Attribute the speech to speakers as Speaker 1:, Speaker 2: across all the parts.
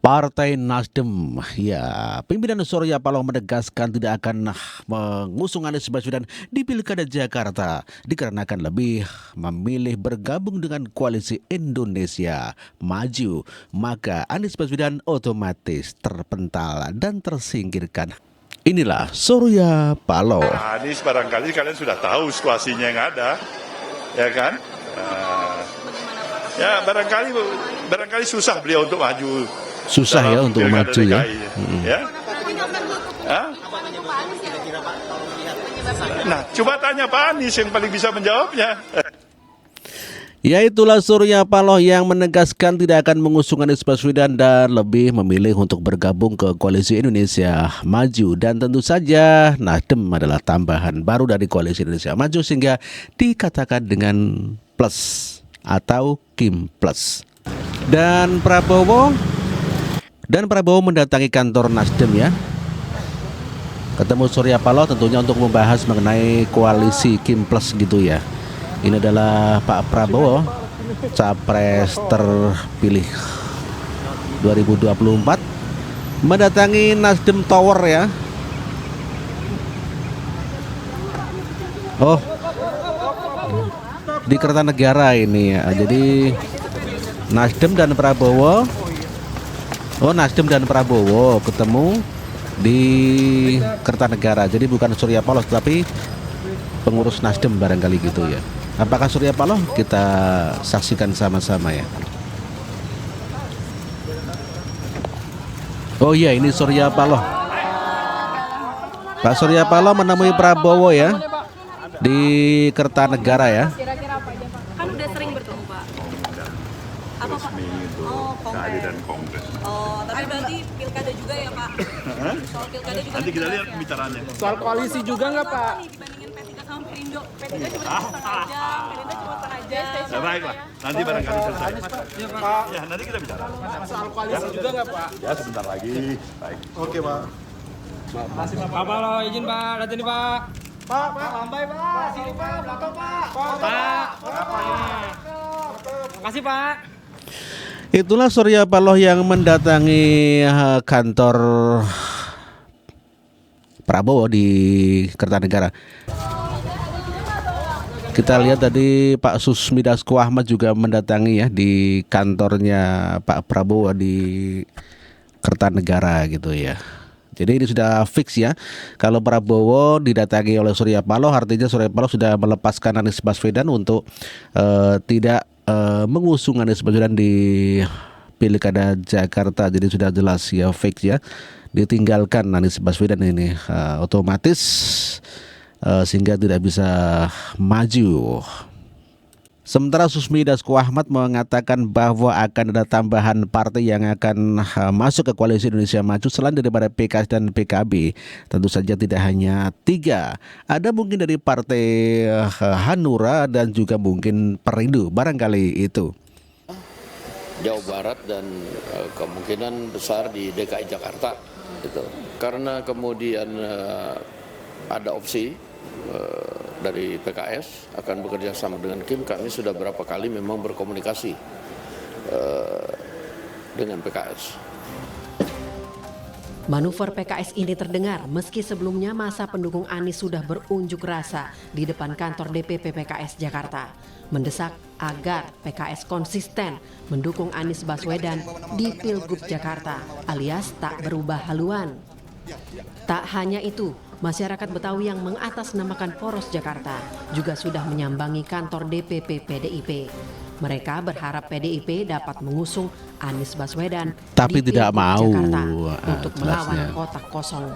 Speaker 1: Partai Nasdem, ya, pimpinan Surya Paloh menegaskan tidak akan mengusung Anies Baswedan di Pilkada Jakarta dikarenakan lebih memilih bergabung dengan Koalisi Indonesia Maju. Maka Anies Baswedan otomatis terpental dan tersingkirkan. Inilah Surya Paloh.
Speaker 2: Anies barangkali kalian sudah tahu situasinya yang ada, ya kan? Ya barangkali susah beliau untuk maju.
Speaker 1: Susah ya untuk maju ya.
Speaker 2: Ya. Nah, coba tanya Pak Anies yang paling bisa menjawabnya.
Speaker 1: Ya, itulah Surya Paloh yang menegaskan tidak akan mengusung Anies Baswedan dan lebih memilih untuk bergabung ke Koalisi Indonesia Maju. Dan tentu saja Nasdem adalah tambahan baru dari Koalisi Indonesia Maju sehingga dikatakan dengan plus atau Kim plus. Dan Prabowo mendatangi kantor Nasdem ya. Ketemu Surya Paloh tentunya untuk membahas mengenai koalisi Kim plus gitu ya. Ini adalah Pak Prabowo, capres terpilih 2024, mendatangi Nasdem Tower ya. Oh, di Kertanegara ini ya. Jadi Nasdem dan Prabowo ketemu di Kertanegara. Jadi bukan Surya Paloh tapi pengurus Nasdem barangkali gitu ya. Apakah Surya Paloh? Kita saksikan sama-sama ya. Oh iya, ini Surya Paloh. Pak Surya Paloh menemui Prabowo ya di Kertanegara ya.
Speaker 3: Kan udah sering bertemu Pak. Apa Pak?
Speaker 2: Kehadiran Kongres.
Speaker 3: Oh, tapi berarti pilkada juga ya Pak? Soal pilkada juga.
Speaker 2: Nanti kita lihat pembicaraannya.
Speaker 4: Soal koalisi juga nggak Pak?
Speaker 3: Dibandingin P3 sama Perindo, P3 cuma setengah jam, Perindo cuma setengah jam.
Speaker 2: Ya, baiklah, nanti barangkali selesai. Ya, nanti kita bicara.
Speaker 4: Soal koalisi juga nggak Pak?
Speaker 2: Ya, sebentar lagi. Baik.
Speaker 4: Oke Pak.
Speaker 5: Pak Paloh izin Pak, lihat ini Pak.
Speaker 4: Pak, lambai Pak, sini Pak, belakang Pak.
Speaker 5: Pak. Makasih Pak.
Speaker 1: Itulah Surya Paloh yang mendatangi kantor Prabowo di Kertanegara. Kita lihat tadi Pak Susmi Dasko Ahmad juga mendatangi ya di kantornya Pak Prabowo di Kertanegara gitu ya. Jadi ini sudah fix ya. Kalau Prabowo didatangi oleh Surya Paloh, artinya Surya Paloh sudah melepaskan Anies Baswedan untuk tidak mengusung Anies Baswedan di Pilkada Jakarta. Jadi sudah jelas ya, fix ya. Ditinggalkan Anies Baswedan ini otomatis sehingga tidak bisa maju. Sementara Susmi Dasko Ahmad mengatakan bahwa akan ada tambahan partai yang akan masuk ke Koalisi Indonesia Maju selain daripada PKS dan PKB. Tentu saja tidak hanya 3. Ada mungkin dari partai Hanura dan juga mungkin Perindo, barangkali itu.
Speaker 6: Jawa Barat dan kemungkinan besar di DKI Jakarta gitu. Karena kemudian ada opsi dari PKS akan bekerja sama dengan Kim. Kami sudah berapa kali memang berkomunikasi dengan PKS.
Speaker 7: Manuver PKS ini terdengar meski sebelumnya masa pendukung Anies sudah berunjuk rasa di depan kantor DPP PKS Jakarta, mendesak agar PKS konsisten mendukung Anies Baswedan di Pilgub Jakarta alias tak berubah haluan. Tak hanya itu, masyarakat Betawi yang mengatasnamakan Poros Jakarta juga sudah menyambangi kantor DPP PDIP. Mereka berharap PDIP dapat mengusung Anies Baswedan
Speaker 1: Tapi
Speaker 7: di
Speaker 1: tidak
Speaker 7: Pilgub
Speaker 1: mau,
Speaker 7: Jakarta untuk melawan
Speaker 1: jelasnya.
Speaker 7: kotak kosong.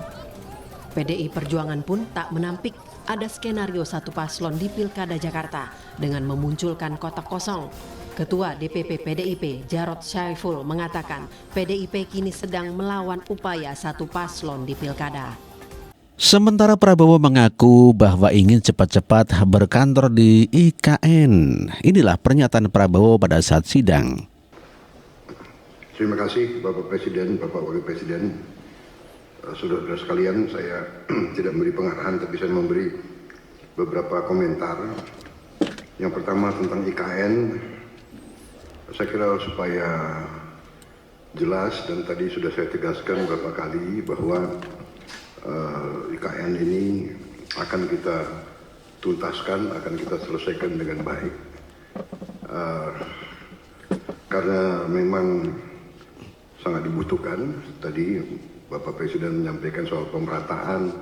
Speaker 7: PDI Perjuangan pun tak menampik ada skenario satu paslon di Pilkada Jakarta dengan memunculkan kotak kosong. Ketua DPP PDIP Jarod Syaiful mengatakan PDIP kini sedang melawan upaya satu paslon di Pilkada.
Speaker 1: Sementara Prabowo mengaku bahwa ingin cepat-cepat berkantor di IKN. Inilah pernyataan Prabowo pada saat sidang.
Speaker 8: Terima kasih Bapak Presiden, Bapak Wakil Presiden. Saudara-saudara sekalian, saya tidak memberi pengarahan tapi saya memberi beberapa komentar. Yang pertama tentang IKN. Saya kira supaya jelas dan tadi sudah saya tegaskan beberapa kali bahwa IKN ini akan kita tuntaskan, akan kita selesaikan dengan baik. Karena memang sangat dibutuhkan. Tadi Bapak Presiden menyampaikan soal pemerataan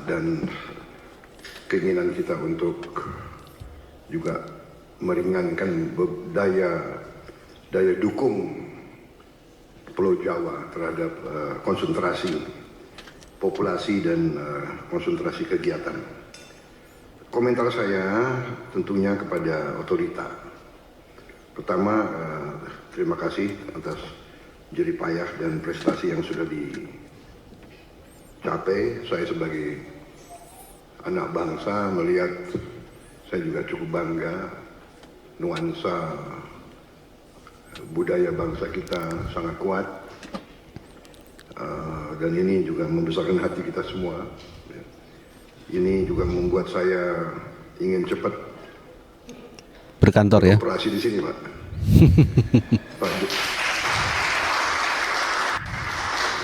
Speaker 8: dan keinginan kita untuk juga meringankan daya dukung Pulau Jawa terhadap konsentrasi populasi dan konsentrasi kegiatan. Komentar saya tentunya kepada otorita. Pertama, terima kasih atas jerih payah dan prestasi yang sudah dicapai. Saya sebagai anak bangsa melihat, saya juga cukup bangga nuansa budaya bangsa kita sangat kuat, dan ini juga membesarkan hati kita semua. Ini juga membuat saya ingin cepat
Speaker 1: berkantor ya.
Speaker 8: Operasi di sini, Pak.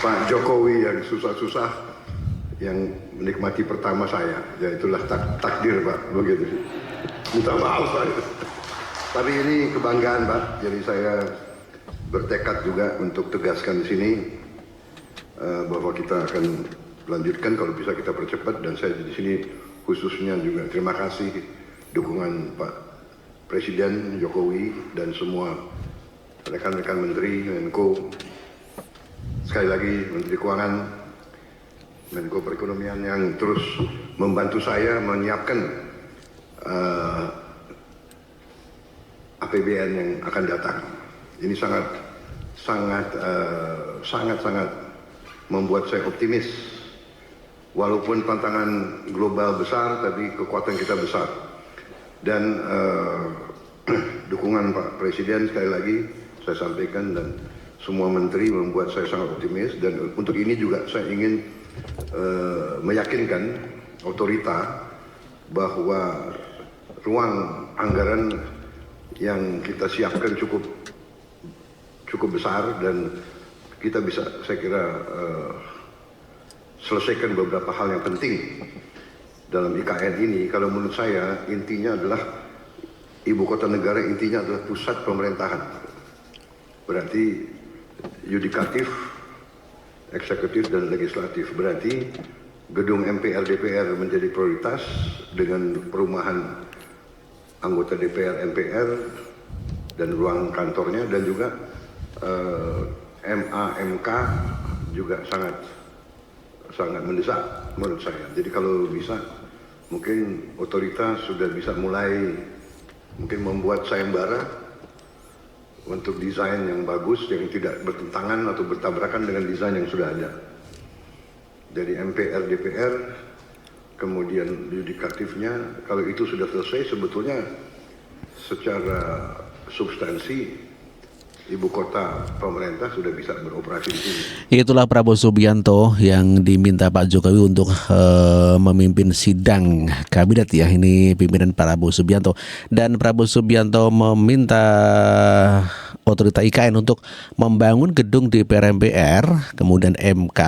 Speaker 8: Pak Jokowi yang susah-susah, yang menikmati pertama saya, ya itulah takdir, Pak, begitu. Minta maaf, Pak. Tapi ini kebanggaan, Pak. Jadi saya bertekad juga untuk tegaskan di sini bahwa kita akan lanjutkan, kalau bisa kita percepat, dan saya di sini khususnya juga terima kasih dukungan Pak Presiden Jokowi dan semua rekan-rekan Menteri, Menko, sekali lagi Menteri Keuangan, Menko Perekonomian yang terus membantu saya menyiapkan APBN yang akan datang. Ini sangat membuat saya optimis. Walaupun tantangan global besar, tapi kekuatan kita besar. Dan dukungan Pak Presiden sekali lagi saya sampaikan dan semua menteri membuat saya sangat optimis. Dan untuk ini juga saya ingin meyakinkan otorita bahwa ruang anggaran yang kita siapkan cukup besar dan kita bisa, saya kira, selesaikan beberapa hal yang penting dalam IKN ini. Kalau menurut saya intinya adalah ibu kota negara, intinya adalah pusat pemerintahan. Berarti yudikatif, eksekutif dan legislatif. Berarti gedung MPR DPR menjadi prioritas dengan perumahan anggota DPR MPR dan ruang kantornya, dan juga MA MK juga sangat mendesak menurut saya. Jadi kalau bisa mungkin otoritas sudah bisa mulai mungkin membuat sayembara untuk desain yang bagus, yang tidak bertentangan atau bertabrakan dengan desain yang sudah ada. Dari MPR DPR, kemudian yudikatifnya, kalau itu sudah selesai, sebetulnya secara substansi ibu kota pemerintah sudah bisa beroperasi di sini.
Speaker 1: Itulah Prabowo Subianto yang diminta Pak Jokowi untuk memimpin sidang kabinet ya. Ini pimpinan Prabowo Subianto, dan Prabowo Subianto meminta otorita IKN untuk membangun gedung DPR MPR, kemudian MK,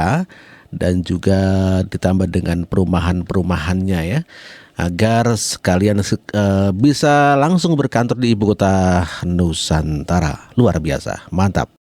Speaker 1: dan juga ditambah dengan perumahan-perumahannya ya, agar sekalian bisa langsung berkantor di ibu kota Nusantara. Luar biasa, mantap.